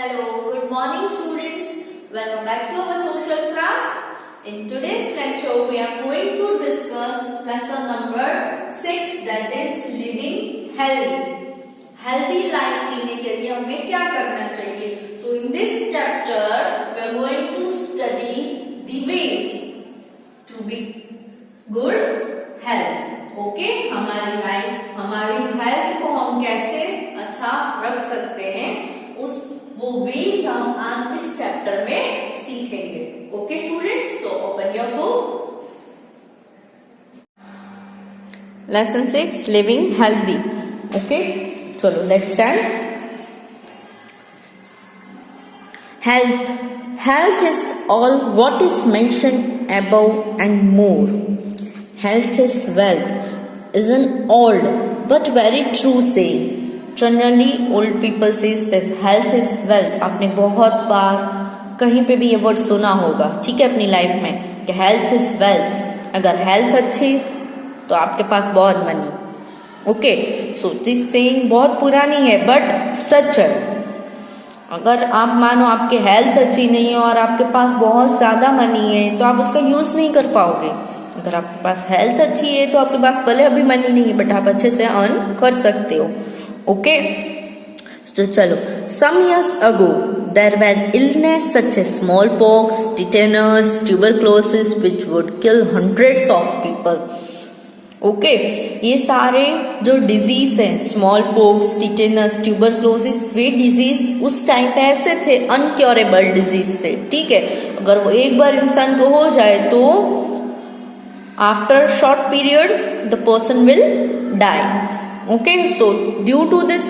Hello, good morning students. Welcome back to our social class. In today's lecture, we are going to discuss lesson number 6, that is living healthy. Healthy life जीने के लिए हमें क्या करना चाहिए? So in this chapter, we are going to study the ways to be good health. Okay? हमारी life, हमारी health को हम कैसे अच्छा रख सकते हैं, वो वेज हम आज इस चैप्टर में सीखेंगे. Okay students, so open your book. Lesson 6, living healthy. Okay, चलो let's start. Health is all what is mentioned above and more. Health is wealth is an old but very true saying. Generally old people says that health is wealth. आपने बहुत बार कहीं पे भी ये word सुना होगा, ठीक है, अपनी लाइफ में, कि हेल्थ इज वेल्थ. अगर हेल्थ अच्छी तो आपके पास बहुत money. Okay, so this saying बहुत पुरानी है बट सच है. अगर आप मानो आपकी हेल्थ अच्छी नहीं है और आपके पास बहुत ज्यादा मनी है तो आप उसका यूज नहीं कर पाओगे. अगर आपके पास हेल्थ अच्छी है तो आपके पास भले अभी मनी नहीं है बट आप अच्छे से अर्न कर सकते हो. ओके, तो चलो. Some years ago, there were illness such as smallpox, tetanus, tuberculosis, which would kill hundreds of people. Okay, ये सारे जो डिजीज हैं, स्मॉल पोक्स, टिटेनस, ट्यूबरक्लोसिस, वे डिजीज उस टाइम पे ऐसे थे, अनक्योरेबल डिजीज थे. ठीक है, अगर वो एक बार इंसान को हो जाए तो after short period the person will die. Okay, so due to this,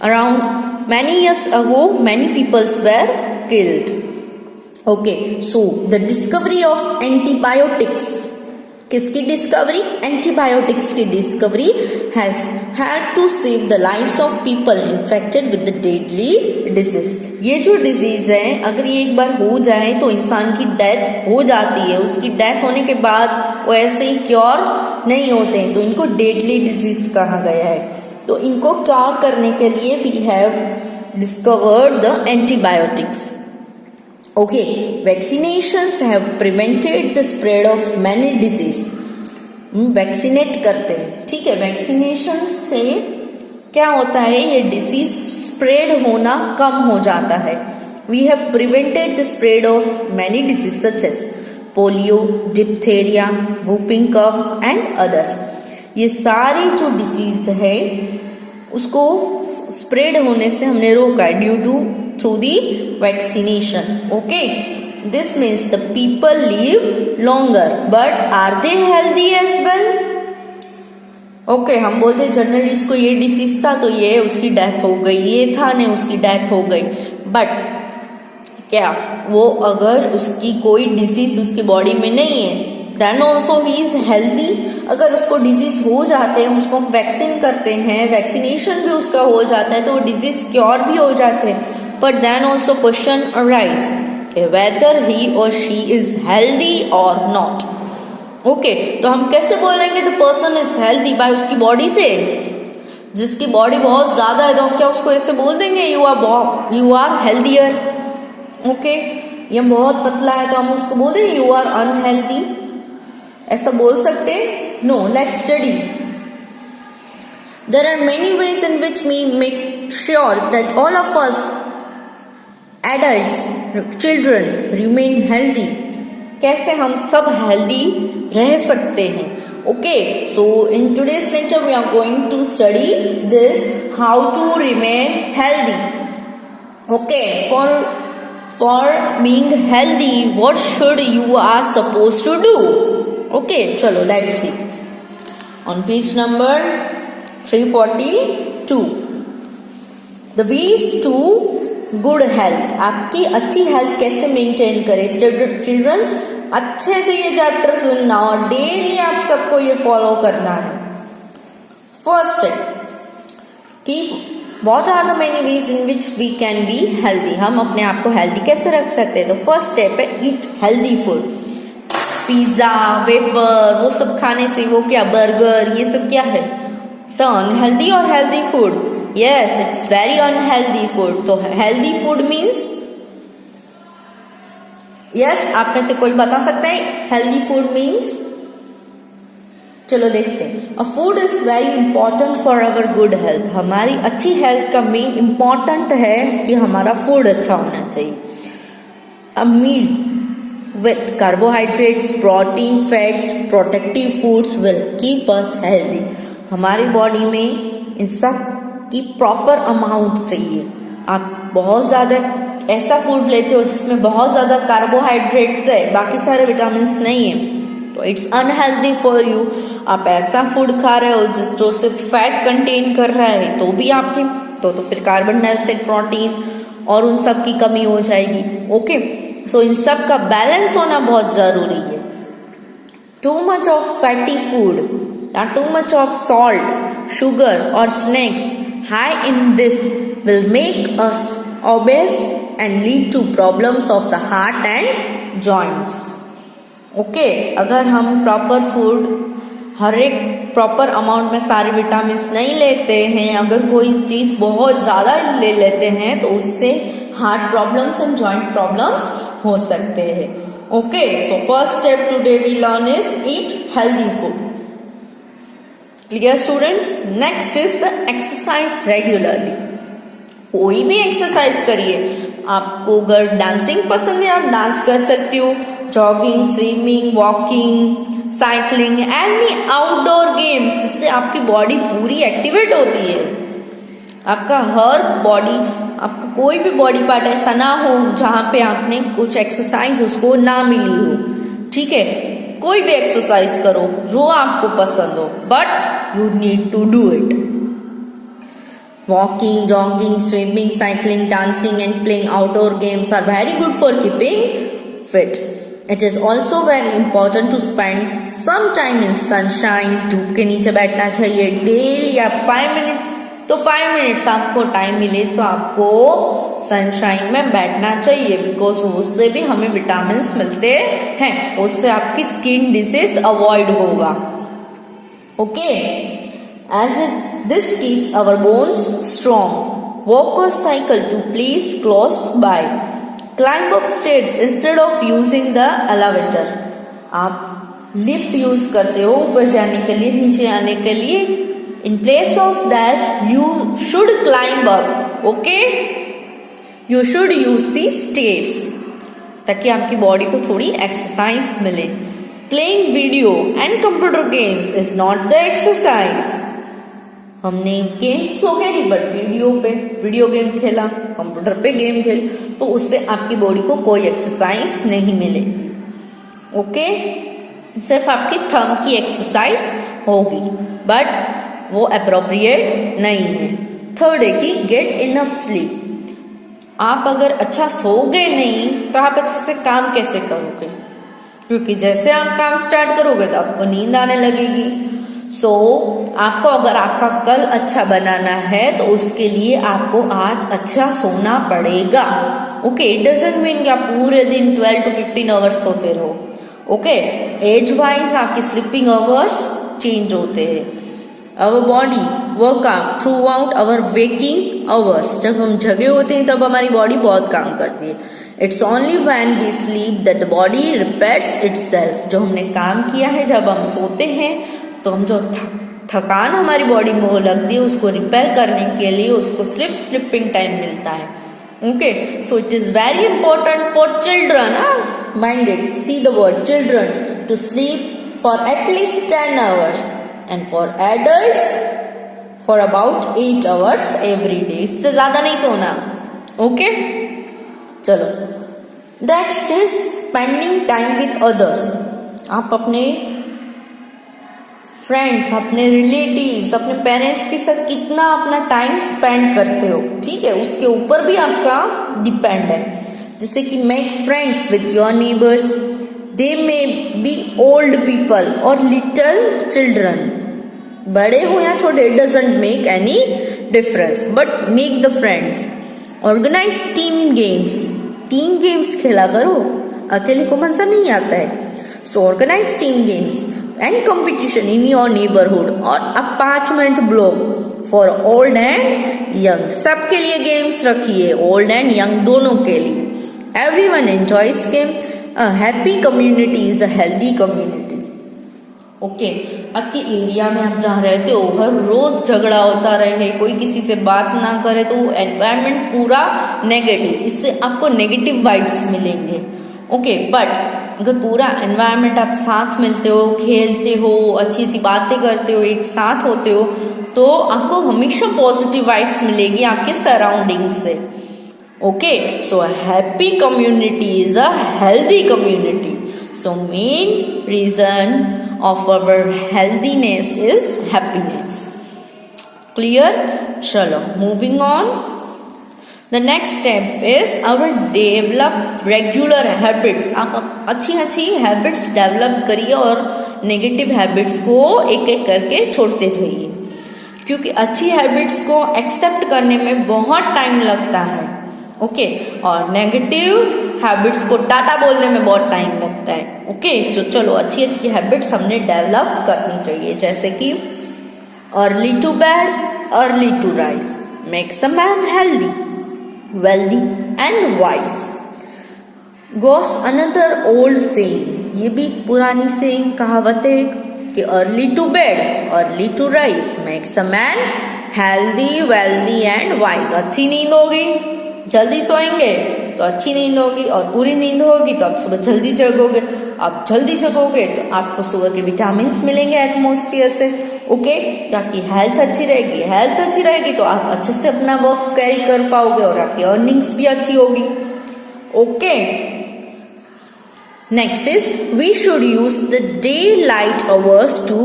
around many years ago, many peoples were killed. Okay, so the discovery of antibiotics. किसकी डिस्कवरी? एंटीबायोटिक्स की discovery has had to save the lives of people infected with the deadly disease. ये जो disease है, अगर ये एक बार हो जाए तो इंसान की डेथ हो जाती है. उसकी डेथ होने के बाद वो ऐसे ही क्योर नहीं होते हैं, तो इनको डेडली डिजीज कहा गया है. तो इनको क्योर करने के लिए we have discovered the antibiotics. Okay, vaccinations have prevented the spread of many disease. Vaccinate करते हैं, ठीक है. वैक्सीनेशन से क्या होता है, ये डिजीज स्प्रेड होना कम हो जाता है. We have prevented the spread of many diseases such as polio, diphtheria, whooping cough and others. ये सारी जो डिजीज है उसको स्प्रेड होने से हमने रोका है due to through the vaccination. Okay, this means the people live longer, but are they healthy as well? Okay, हम बोलते जनरली इसको ये डिसीज था तो ये उसकी डेथ हो गई, ये था नहीं उसकी डेथ हो गई. बट क्या वो अगर उसकी कोई डिजीज उसकी बॉडी में नहीं है then also he is healthy? अगर उसको डिजीज हो जाते हैं, उसको हम वैक्सीन करते हैं, वैक्सीनेशन भी उसका हो जाता है तो वो डिजीज क्योर भी हो जाते हैं. But then also question arise whether he or she is healthy or not. Okay, तो हम कैसे बोलेंगे the person is healthy? by उसकी बॉडी से. जिसकी बॉडी बहुत ज्यादा है तो हम क्या उसको ऐसे बोल देंगे you are healthier? Okay, ये बहुत पतला है तो हम उसको बोल देंगे you are unhealthy? ऐसा बोल सकते? No, let's study. There are many ways in which we make sure that all of us adults, children remain healthy. कैसे हम सब हेल्दी रह सकते हैं. Okay, so in today's lecture we are going to study this how to remain healthy. Okay, for being healthy what should you are suppose to do. Okay, चलो let's see on page number 342 the ways to good health. आपकी अच्छी health कैसे maintain करें. Children's, अच्छे से ये chapter सुनना और डेली आप सबको ये फॉलो करना है. फर्स्ट है कि what are the many ways in which we can be healthy. हम अपने आप को हेल्दी कैसे रख सकते हैं. तो फर्स्ट स्टेप है ईट हेल्दी फूड. पिज्जा, वेफर, वो सब खाने से, वो क्या बर्गर, ये सब क्या है, अनहेल्दी और healthy food. Yes, it's very unhealthy food. तो healthy food means yes, आप में से कोई बता सकता है healthy food means? चलो देखते हैं. अ food is very important for our good health. हमारी अच्छी हेल्थ का मेन इंपॉर्टेंट है कि हमारा फूड अच्छा होना चाहिए. A meal with carbohydrates, protein, fats, protective foods will keep us healthy. हमारी बॉडी में इन सब की प्रॉपर अमाउंट चाहिए. आप बहुत ज्यादा ऐसा फूड लेते हो जिसमें बहुत ज्यादा कार्बोहाइड्रेट्स है, बाकी सारे विटामिन नहीं है, तो इट्स अनहेल्दी फॉर यू. आप ऐसा फूड खा रहे हो जो सिर्फ फैट कंटेन कर रहा है, तो भी आपके तो फिर कार्बन डाइऑक्साइड, प्रोटीन और उन सब की कमी हो जाएगी. ओके, सो इन सब का बैलेंस होना बहुत जरूरी है. Too much of fatty food या too much of salt, sugar और snacks high in this will make us obese and lead to problems of the heart and joints. Okay, अगर हम प्रॉपर फूड हर एक proper amount में सारे vitamin नहीं लेते हैं, अगर कोई चीज बहुत ज्यादा ले लेते हैं, तो उससे heart problems and joint problems हो सकते हैं. Okay, so first step today we learn is eat healthy food. Clear students? Next is the exercise regularly. कोई भी एक्सरसाइज करिए. आपको अगर डांसिंग पसंद है, आप डांस कर सकती हो. Jogging, swimming, walking, cycling, any outdoor games जिससे आपकी बॉडी पूरी एक्टिवेट होती है. आपका हर बॉडी, आपका कोई भी बॉडी पार्ट ऐसा ना हो जहां पे आपने कुछ एक्सरसाइज उसको ना मिली हो. ठीक है, कोई भी एक्सरसाइज करो जो आपको पसंद हो, but you need to do it. Walking, jogging, swimming, cycling, dancing and playing outdoor games are very good for keeping fit. It is also very important to spend some time in sunshine. धूप के नीचे बैठना चाहिए daily. आप 5 minutes तो 5 minutes आपको time मिले तो आपको सनशाइन में बैठना चाहिए, बिकॉज उससे भी हमें विटामिन मिलते हैं. उससे आपकी स्किन डिजीज अवॉइड होगा. Okay, as this keeps our bones strong. Walk or cycle to place close by. Climb up stairs instead of using the elevator. आप लिफ्ट यूज करते हो ऊपर जाने के लिए, नीचे आने के लिए. In place of that you should climb up. Okay? You should use the stairs ताकि आपकी बॉडी को थोड़ी एक्सरसाइज मिले. Playing video and computer games is not the exercise. हमने गेम्स तो खेली, बट वीडियो गेम खेला, कंप्यूटर पे गेम खेल, तो उससे आपकी बॉडी को कोई एक्सरसाइज नहीं मिलेगी. ओके, सिर्फ आपकी थंब की एक्सरसाइज होगी, बट वो अप्रोप्रिएट नहीं है. थर्ड है कि गेट इनफ स्लीप. आप अगर अच्छा सोगे नहीं तो आप अच्छे से काम कैसे करोगे? क्योंकि जैसे आप काम स्टार्ट करोगे तो आपको नींद आने लगेगी. आपको अगर आपका कल अच्छा बनाना है तो उसके लिए आपको आज अच्छा सोना पड़ेगा. ओके, इट डजंट मीन कि आप पूरे दिन 12 to 15 आवर्स सोते रहो. ओके, एज वाइज आपके स्लीपिंग आवर्स चेंज होते हैं. Our body work out through out our waking hours. जब हम जगे होते हैं तब हमारी बॉडी बहुत काम करती है. It's only when we sleep that the body repairs itself. जो हमने काम किया है, जब हम सोते हैं तो हम जो थकान हमारी बॉडी में हो लगती है, उसको रिपेयर करने के लिए उसको स्लीपिंग टाइम मिलता है. Okay, so it is very important for children. Mind it, see the word children, to sleep for at least 10 hours and for adults for about 8 hours every day. इससे ज्यादा नहीं सोना. ओके, चलो next is spending time with others. आप अपने friends, अपने relatives, अपने parents के साथ कितना अपना टाइम स्पेंड करते हो, ठीक है, उसके ऊपर भी आपका डिपेंड है. जैसे कि make friends with your neighbours. They may be old people और लिटिल चिल्ड्रन. बड़े हो या छोटे, it doesn't make any difference, but make the friends. Organise team games खेला करो, अकेले को मजा नहीं आता है. So organise team games and competition in your neighborhood or apartment block for old and young. सबके लिए गेम्स रखिए, ओल्ड एंड यंग दोनों के लिए. Everyone enjoys game. A happy community is a healthy community. Okay, आपके area में आप जहाँ रहते हो हर रोज झगड़ा होता रहे, कोई किसी से बात ना करे, तो एनवायरनमेंट पूरा नेगेटिव, इससे आपको नेगेटिव वाइब्स मिलेंगे. ओके, बट अगर पूरा एनवायरनमेंट आप साथ मिलते हो, खेलते हो, अच्छी अच्छी बातें करते हो, एक साथ होते हो, तो आपको हमेशा पॉजिटिव वाइब्स मिलेगी आपके सराउंडिंग से. Okay, so happy community is a healthy community. So main reason of our healthiness is happiness. Clear? Chalo, moving on. The next step is our develop regular habits. आप अच्छी अच्छी habits develop करिए और negative habits को एक एक करके छोड़ते जाइए, क्योंकि अच्छी हैबिट्स को एक्सेप्ट करने में बहुत टाइम लगता है. ओके, और नेगेटिव हैबिट्स को टाटा बोलने में बहुत टाइम लगता है. ओके, तो चलो अच्छी अच्छी हैबिट्स हमने डेवलप करनी चाहिए, जैसे कि early to bed, early to rise makes a man healthy, wealthy and wise. Goes another old saying, ये भी पुरानी सेइंग कहावत है कि early to bed, early to rise makes a man healthy, wealthy and wise. अच्छी नींद होगी, जल्दी सोएंगे तो अच्छी नींद होगी, और पूरी नींद होगी तो आप सुबह जल्दी जगोगे. आप जल्दी जगोगे तो आपको सुबह के विटामिन मिलेंगे एटमॉस्फेयर से. ओके, ताकि हेल्थ अच्छी रहेगी, हेल्थ अच्छी रहेगी तो आप अच्छे से अपना वर्क कैरी कर पाओगे और आपकी अर्निंग्स भी अच्छी होगी. Okay, next is we should use the day light hours to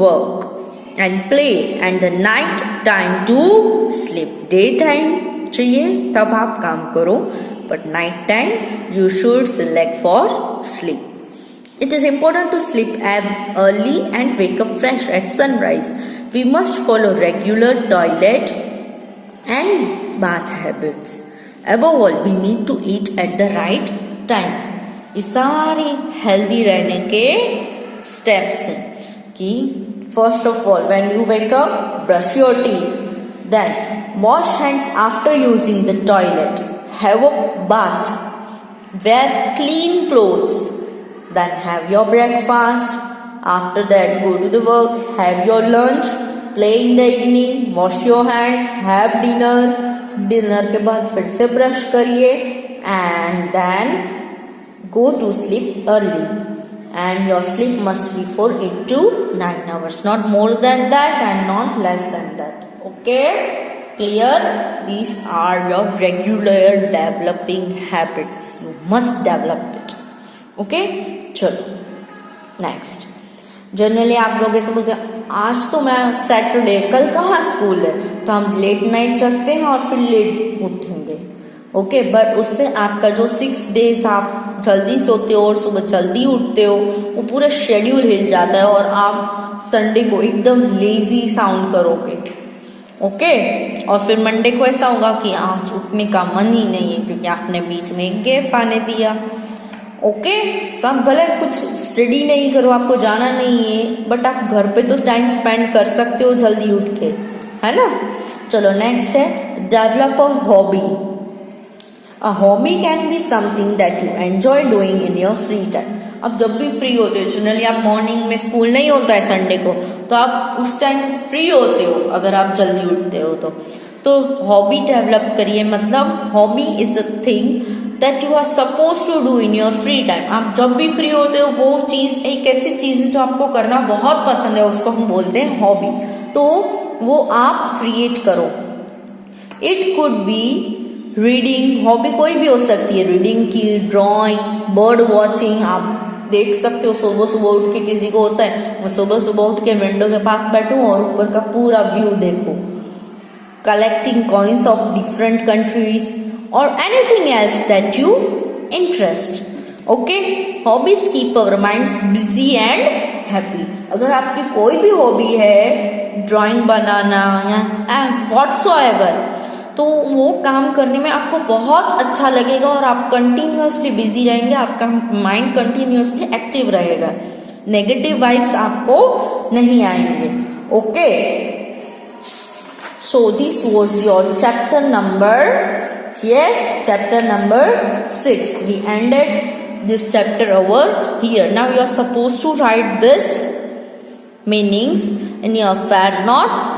work and play and the night time to sleep. Day time चाहिए तब आप काम करो, but night time you should select for sleep. It is important to sleep early and wake up fresh at sunrise. We must follow regular toilet and bath habits. Above all, we need to eat at the right time. ये सारी healthy रहने के steps हैं कि first of all, when you wake up, brush your teeth. Then wash hands after using the toilet. Have a bath. Wear clean clothes. Then have your breakfast. After that, go to the work. Have your lunch. Play in the evening. Wash your hands. Have dinner. Dinner के बाद फिर से brush करिए. And then go to sleep early. And your sleep must be for 8 to 9 hours. Not more than that and not less than that. Okay? Clear? These are your regular developing habits. You must develop it. Okay? चलो next. Generally आप लोग ऐसे बोलते हैं आज तो मैं Saturday, कल कहाँ स्कूल है, तो हम लेट नाइट जगते हैं और फिर लेट उठेंगे. ओके, बट उससे आपका जो 6 डेज आप जल्दी सोते हो और सुबह जल्दी उठते हो, वो पूरा शेड्यूल हिल जाता है और आप संडे को एकदम लेजी साउंड करोगे. ओके, और फिर मंडे को ऐसा होगा कि आज उठने का मन ही नहीं है क्योंकि आपने बीच में एक गैप आने दिया. ओके, सब भले कुछ स्टडी नहीं करो, आपको जाना नहीं है, बट आप घर पे तो टाइम स्पेंड कर सकते हो जल्दी उठ के, है ना. चलो नेक्स्ट है develop a hobby. A hobby can be something that you enjoy doing in your free time. अब जब भी फ्री होते हो, जनरली आप मॉर्निंग में स्कूल नहीं होता है संडे को, तो आप उस टाइम फ्री होते हो अगर आप जल्दी उठते हो तो हॉबी डेवलप करिए. मतलब hobby is a thing that you are suppose to do in your free time. आप जब भी फ्री होते हो वो चीज एक ऐसी चीज है जो आपको करना बहुत पसंद है, उसको हम बोलते हैं हॉबी. तो वो आप क्रिएट करो. It could be reading, hobby कोई भी हो सकती है, रीडिंग की, ड्राइंग, बर्ड वॉचिंग. आप देख सकते हो सुबह सुबह उठ के, किसी को होता है मैं सुबह सुबह उठ के विंडो के पास बैठूं और ऊपर का पूरा व्यू देखो. Collecting coins of different countries और anything else that you interest. Okay, hobbies keep our minds busy and happy. अगर आपकी कोई भी हॉबी है, ड्राइंग बनाना या व्हाटसोएवर, तो वो काम करने में आपको बहुत अच्छा लगेगा और आप कंटिन्यूअसली बिजी रहेंगे, आपका माइंड कंटिन्यूअसली एक्टिव रहेगा. नेगेटिव वाइब्स आपको नहीं आएंगे. Okay, so this was your chapter number, yes, chapter number 6. We ended this chapter over here. Now you are supposed to write this meanings in your fair note.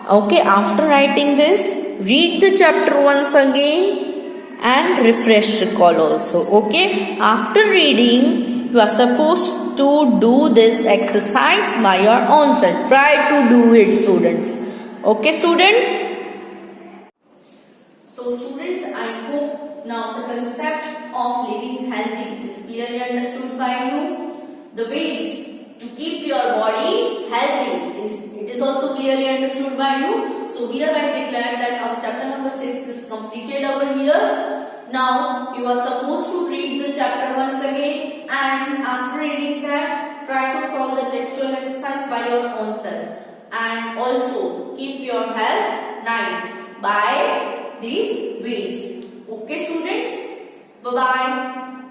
Okay, after writing this, read the chapter once again and refresh recall also. Okay, after reading, you are supposed to do this exercise by your own self. Try to do it, students. Okay, students? So, students, I hope now the concept of living healthy is clearly understood by you. The ways to keep your body healthy is also clearly understood by you. So here I declare that our chapter number 6 is completed over here. Now you are supposed to read the chapter once again, and after reading that, try to solve the textual exercise by your own self. And also keep your health nice by these ways. Okay, students? Bye-bye.